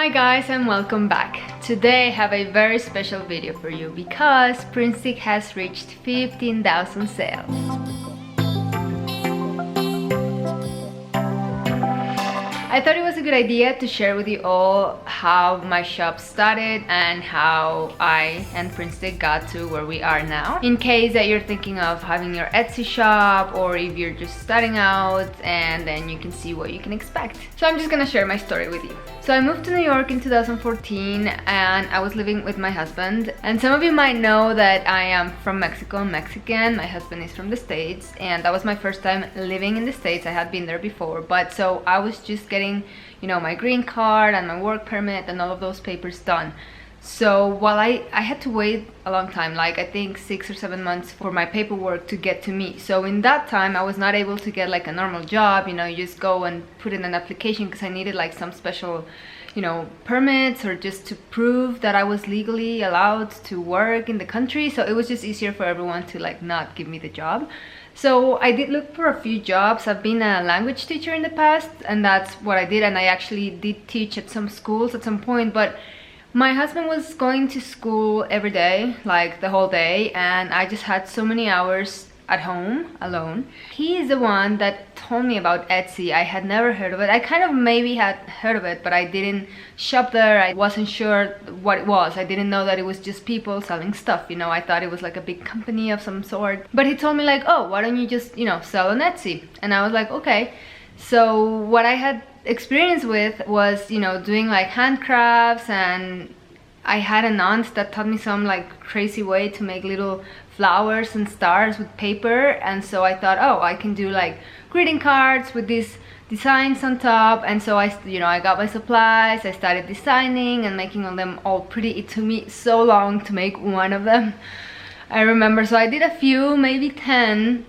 Hi guys and welcome back. Today I have a very special video for you because PrintStick has reached 15,000 sales. I thought it was a good idea to share with you all how my shop started and how I and PrintStick got to where we are now. In case that you're thinking of having your Etsy shop, or if you're just starting out, and then you can see what you can expect. So I'm just gonna share my story with you. So I moved to New York in 2014 and I was living with my husband. And some of you might know that I am from Mexico, I'm Mexican. My husband is from the States, and that was my first time living in the States. I had been there before, but so I was just getting, you know, my green card and my work permit and all of those papers done. So while I had to wait a long time, like I think 6 or 7 months for my paperwork to get to me. So in that time I was not able to get like a normal job, you know, you just go and put in an application because I needed like some special, you know, permits or just to prove that I was legally allowed to work in the country. So it was just easier for everyone to like not give me the job. So I did look for a few jobs. I've been a language teacher in the past and that's what I did, and I actually did teach at some schools at some point, but my husband was going to school every day, like the whole day, and I just had so many hours at home alone. He is the one that told me about Etsy. I had never heard of it. I kind of maybe had heard of it, but I didn't shop there. I wasn't sure what it was. I didn't know that it was just people selling stuff, you know. I thought it was like a big company of some sort. But he told me like, oh, why don't you just, you know, sell on Etsy? And I was like, okay. So what I had experience with was, you know, doing like handcrafts, and I had an aunt that taught me some like crazy way to make little flowers and stars with paper. And so I thought, oh, I can do like greeting cards with these designs on top. And so I, you know, I got my supplies, I started designing and making all them all pretty. It took me so long to make one of them, I remember. So I did a few, maybe 10.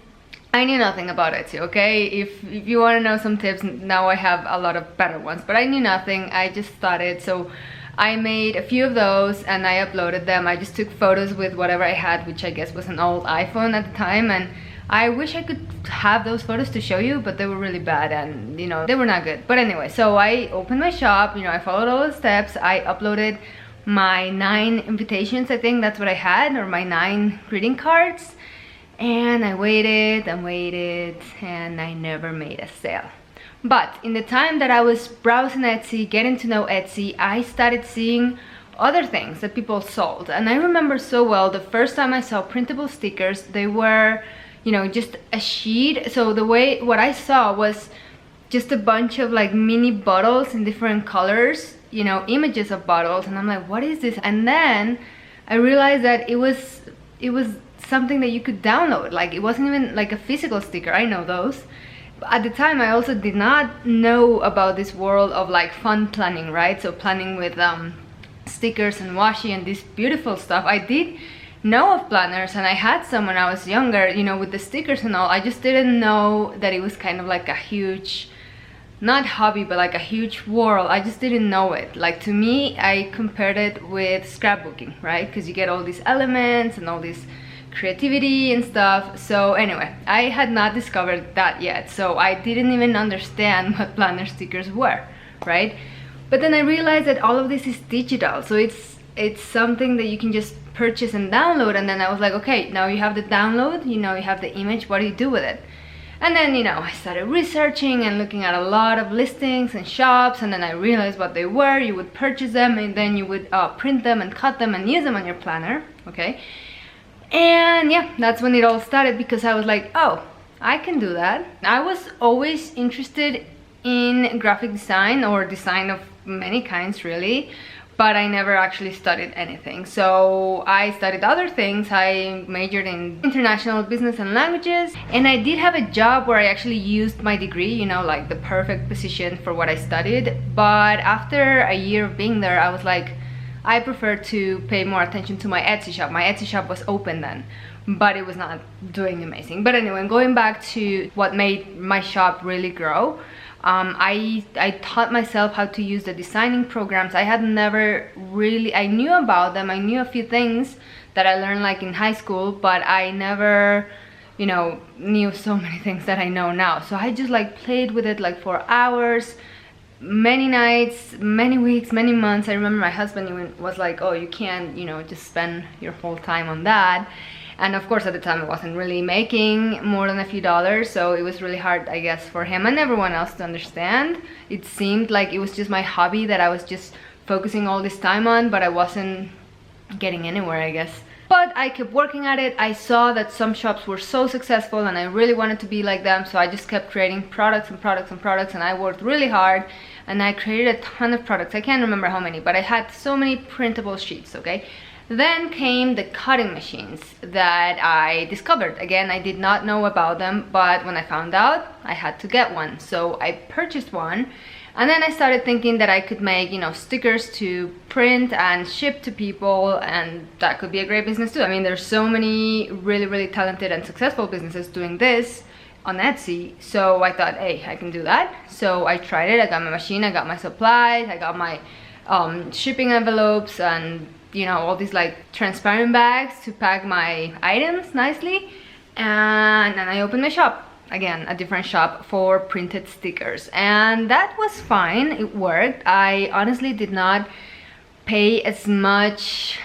I knew nothing about Etsy, okay? If you want to know some tips, now I have a lot of better ones, but I knew nothing. I just started. So I made a few of those and I uploaded them. I just took photos with whatever I had, which I guess was an old iPhone at the time, and I wish I could have those photos to show you, but they were really bad and, you know, they were not good. But anyway, so I opened my shop, you know, I followed all the steps. I uploaded my 9 invitations, I think that's what I had, or my 9 greeting cards. And I waited and waited and I never made a sale. But in the time that I was browsing Etsy, getting to know Etsy, I started seeing other things that people sold. And I remember so well the first time I saw printable stickers. They were, you know, just a sheet. So the way, what I saw was just a bunch of like mini bottles in different colors, you know, images of bottles. And I'm like, what is this? And then I realized that it was something that you could download. Like it wasn't even like a physical sticker. I know those. But at the time I also did not know about this world of like fun planning, right? So planning with stickers and washi and this beautiful stuff. I did know of planners and I had some when I was younger, you know, with the stickers and all. I just didn't know that it was kind of like a huge, not hobby, but like a huge world. I just didn't know it. Like to me, I compared it with scrapbooking, right? Because you get all these elements and all these creativity and stuff. So anyway, I had not discovered that yet, so I didn't even understand what planner stickers were, right? But then I realized that all of this is digital, so it's something that you can just purchase and download. And then I was like, okay, now you have the download, you know, you have the image, what do you do with it? And then, you know, I started researching and looking at a lot of listings and shops, and then I realized what they were. You would purchase them and then you would print them and cut them and use them on your planner, okay? And yeah, that's when it all started, because I was like, oh, I can do that. I was always interested in graphic design, or design of many kinds really, but I never actually studied anything. So I studied other things. I majored in international business and languages, and I did have a job where I actually used my degree, you know, like the perfect position for what I studied. But after a year of being there, I was like, I prefer to pay more attention to my Etsy shop. My Etsy shop was open then, but it was not doing amazing. But anyway, going back to what made my shop really grow, I taught myself how to use the designing programs. I had never really, I knew about them. I knew a few things that I learned like in high school, but I never, you know, knew so many things that I know now. So I just like played with it like for hours, many nights, many weeks, many months. I remember my husband even was like, oh, you can't, you know, just spend your whole time on that. And of course at the time I wasn't really making more than a few dollars, so it was really hard, I guess, for him and everyone else to understand. It seemed like it was just my hobby that I was just focusing all this time on, but I wasn't getting anywhere, I guess. But I kept working at it. I saw that some shops were so successful and I really wanted to be like them, so I just kept creating products and products and products, and I worked really hard and I created a ton of products. I can't remember how many, but I had so many printable sheets, okay? Then came the cutting machines that I discovered. Again, I did not know about them, but when I found out, I had to get one. So I purchased one, and then I started thinking that I could make, you know, stickers to print and ship to people, and that could be a great business too. I mean, there's so many really talented and successful businesses doing this on Etsy, so I thought, hey, I can do that. So I tried it. I got my machine, I got my supplies, I got my shipping envelopes, and you know, all these like transparent bags to pack my items nicely. And then I opened my shop, again a different shop for printed stickers, and that was fine. It worked. I honestly did not pay as much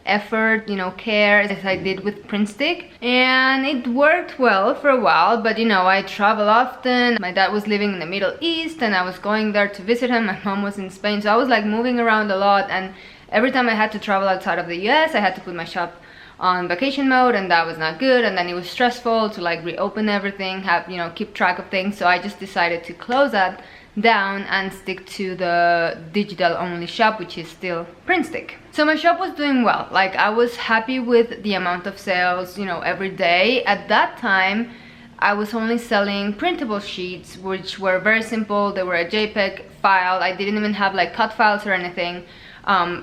effort, you know, care as I did with PrintStick, and it worked well for a while. But you know, I travel often. My dad was living in the Middle East and I was going there to visit him. My mom was in Spain, so I was like moving around a lot, and every time I had to travel outside of the US, I had to put my shop on vacation mode, and that was not good. And then it was stressful to like reopen everything, have, you know, keep track of things. So I just decided to close that down and stick to the digital only shop, which is still PrintStick. So my shop was doing well. Like, I was happy with the amount of sales, you know, every day. At that time, I was only selling printable sheets, which were very simple. They were a JPEG file. I didn't even have like cut files or anything.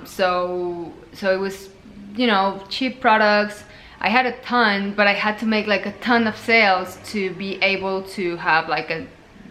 So it was, you know, cheap products. I had a ton, but I had to make like a ton of sales to be able to have like a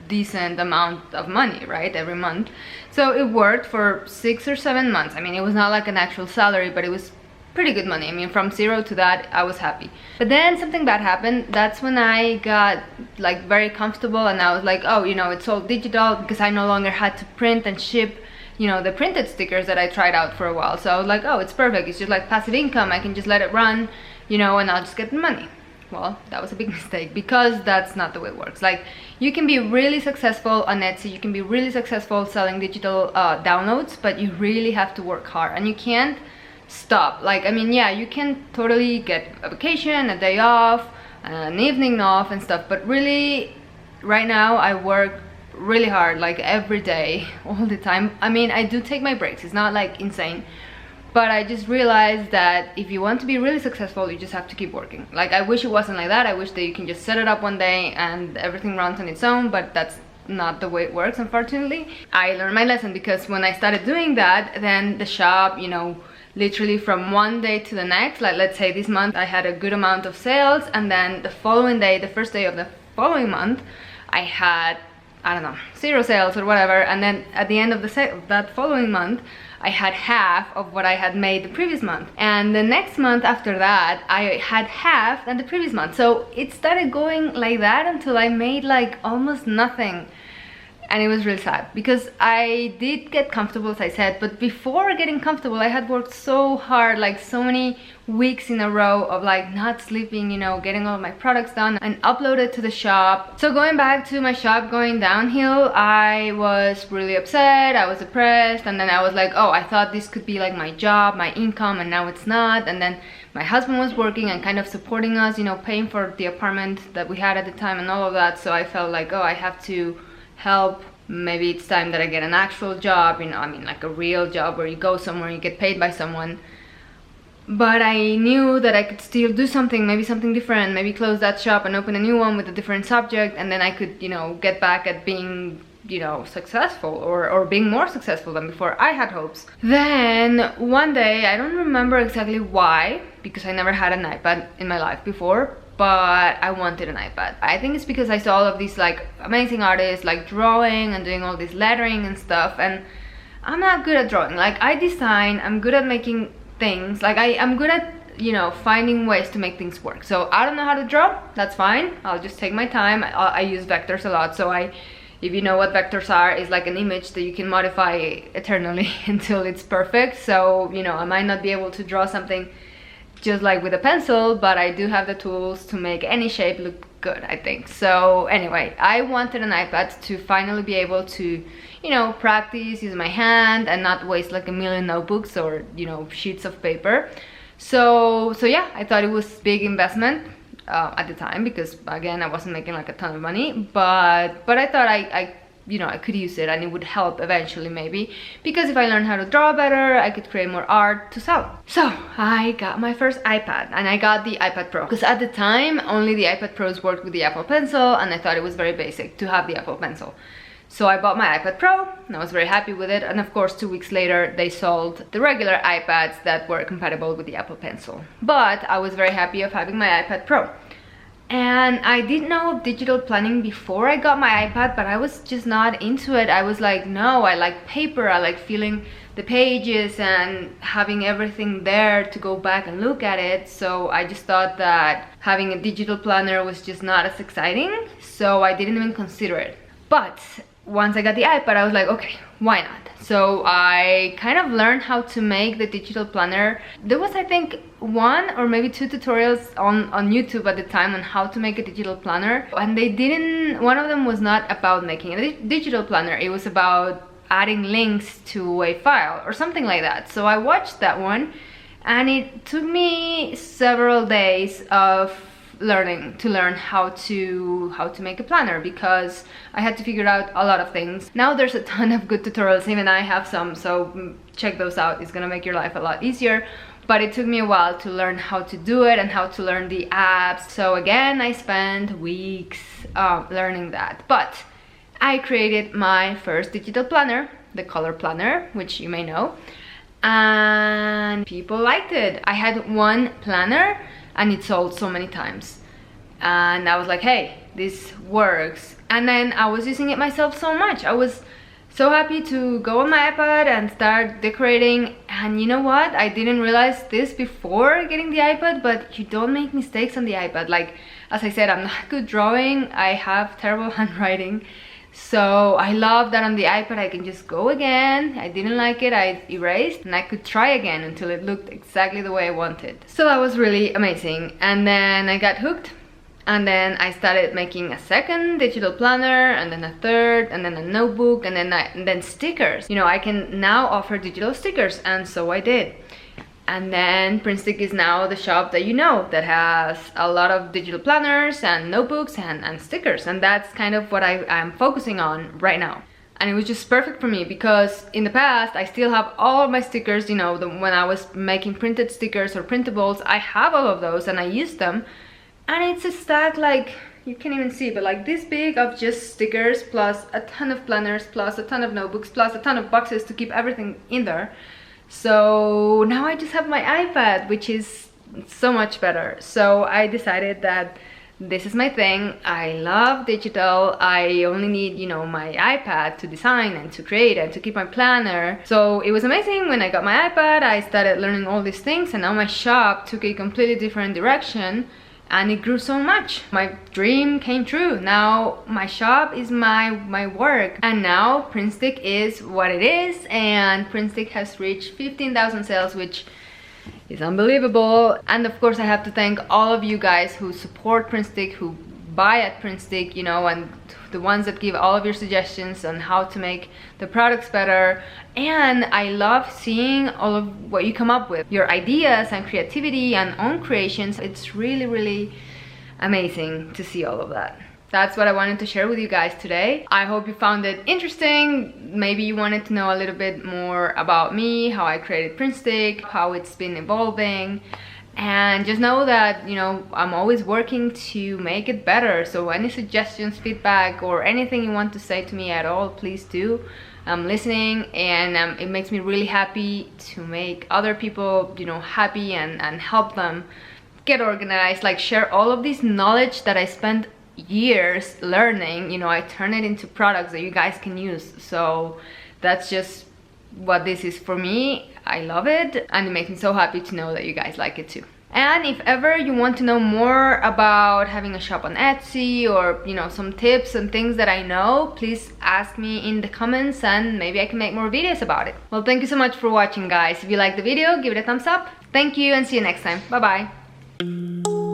decent amount of money, right, every month. So it worked for 6 or 7 months. I mean, it was not like an actual salary, but it was pretty good money. I mean, from zero to that, I was happy. But then something bad happened. That's when I got like very comfortable, and I was like, oh, you know, it's all digital, because I no longer had to print and ship, you know, the printed stickers that I tried out for a while. So I was like, oh, it's perfect. It's just like passive income. I can just let it run, you know, and I'll just get the money. Well, that was a big mistake, because that's not the way it works. Like, you can be really successful on Etsy, you can be really successful selling digital downloads, but you really have to work hard, and you can't stop. Like, I mean, yeah, you can totally get a vacation, a day off, an evening off and stuff, but really right now I work really hard, like every day, all the time. I mean, I do take my breaks, it's not like insane, but I just realized that if you want to be really successful, you just have to keep working. Like, I wish it wasn't like that. I wish that you can just set it up one day and everything runs on its own, but that's not the way it works, unfortunately. I learned my lesson, because when I started doing that, then the shop, you know, literally from one day to the next, like let's say this month I had a good amount of sales, and then the following day, the first day of the following month, I had, I don't know, 0 sales or whatever. And then at the end of that following month, I had half of what I had made the previous month, and the next month after that I had half than the previous month. So it started going like that until I made like almost nothing, and it was really sad, because I did get comfortable, as I said, but before getting comfortable I had worked so hard, like so many weeks in a row of like not sleeping, you know, getting all of my products done and uploaded to the shop. So going back to my shop going downhill, I was really upset, I was depressed, and then I was like, oh, I thought this could be like my job, my income, and now it's not. And then my husband was working and kind of supporting us, you know, paying for the apartment that we had at the time and all of that. So I felt like, oh, I have to help. Maybe it's time that I get an actual job, you know, I mean like a real job where you go somewhere, you get paid by someone. But I knew that I could still do something, maybe something different, maybe close that shop and open a new one with a different subject, and then I could, you know, get back at being, you know, successful, or being more successful than before. I had hopes. Then one day, I don't remember exactly why, because I never had an iPad in my life before, but I wanted an iPad. I think it's because I saw all of these like amazing artists like drawing and doing all this lettering and stuff, and I'm not good at drawing. Like, I design, I'm good at making things, like I'm good at, you know, finding ways to make things work. So I don't know how to draw, that's fine, I'll just take my time. I use vectors a lot, so I if you know what vectors are, is like an image that you can modify eternally until it's perfect. So, you know, I might not be able to draw something just like with a pencil, but I do have the tools to make any shape look good, I think. So anyway, I wanted an iPad to finally be able to, you know, practice, use my hand, and not waste like a million notebooks or, you know, sheets of paper. So yeah, I thought it was big investment at the time, because again, I wasn't making like a ton of money, but I thought I you know, I could use it and it would help eventually, maybe, because if I learned how to draw better, I could create more art to sell. So I got my first iPad, and I got the iPad Pro, because at the time only the iPad Pros worked with the Apple Pencil, and I thought it was very basic to have the Apple Pencil. So I bought my iPad Pro, and I was very happy with it, and of course 2 weeks later they sold the regular iPads that were compatible with the Apple Pencil. But I was very happy of having my iPad Pro. And I didn't know of digital planning before I got my iPad, but I was just not into it. I was like, no, I like paper, I like feeling the pages and having everything there to go back and look at it. So I just thought that having a digital planner was just not as exciting, so I didn't even consider it. But once I got the iPad, I was like, okay, why not? So I kind of learned how to make the digital planner. There was, I think, 1 or maybe 2 tutorials on YouTube at the time on how to make a digital planner, and they didn't, one of them was not about making a digital planner, it was about adding links to a file or something like that. So I watched that one, and it took me several days of learn how to make a planner, because I had to figure out a lot of things. Now there's a ton of good tutorials, even I have some, so check those out. It's gonna make your life a lot easier, but it took me a while to learn how to do it and how to learn the apps. So again, I spent weeks learning that. But I created my first digital planner, the color planner, which you may know, and people liked it. I had one planner and it sold so many times, and I was like, hey, this works. And then I was using it myself so much. I was so happy to go on my iPad and start decorating. And you know what, I didn't realize this before getting the iPad, but you don't make mistakes on the iPad. Like, as I said, I'm not good drawing, I have terrible handwriting, so I love that on the iPad I can just go again. I didn't like it, I erased, and I could try again until it looked exactly the way I wanted. So that was really amazing. And then I got hooked, and then I started making a second digital planner, and then a third, and then a notebook, and then stickers. You know, I can now offer digital stickers, and so I did. And then PrintStick is now the shop that you know, that has a lot of digital planners and notebooks and stickers, and that's kind of what I'm focusing on right now. And it was just perfect for me, because in the past I still have all of my stickers, you know, when I was making printed stickers or printables, I have all of those and I use them, and it's a stack, like, you can't even see, but like this big, of just stickers, plus a ton of planners, plus a ton of notebooks, plus a ton of boxes to keep everything in there. So now I just have my iPad, which is so much better. So I decided that this is my thing. I love digital. I only need, you know, my iPad to design and to create and to keep my planner. So it was amazing. When I got my iPad, I started learning all these things, and now my shop took a completely different direction, and it grew so much. My dream came true. Now my shop is my work, and now PrintStick is what it is, and PrintStick has reached 15,000 sales, which is unbelievable. And of course I have to thank all of you guys who support PrintStick, who buy at PrintStick, you know, and the ones that give all of your suggestions on how to make the products better. And I love seeing all of what you come up with, your ideas and creativity and own creations. It's really, really amazing to see all of that. That's what I wanted to share with you guys today. I hope you found it interesting. Maybe you wanted to know a little bit more about me, how I created PrintStick, how it's been evolving. And just know that, you know, I'm always working to make it better. So any suggestions, feedback, or anything you want to say to me at all, please do. I'm listening, and it makes me really happy to make other people, you know, happy and help them get organized, like share all of this knowledge that I spent years learning. You know, I turn it into products that you guys can use. So that's just what this is for me. I love it, and it makes me so happy to know that you guys like it too. And if ever you want to know more about having a shop on Etsy, or you know, some tips and things that I know, please ask me in the comments and maybe I can make more videos about it. Well, thank you so much for watching, guys. If you liked the video, give it a thumbs up. Thank you and see you next time. Bye bye.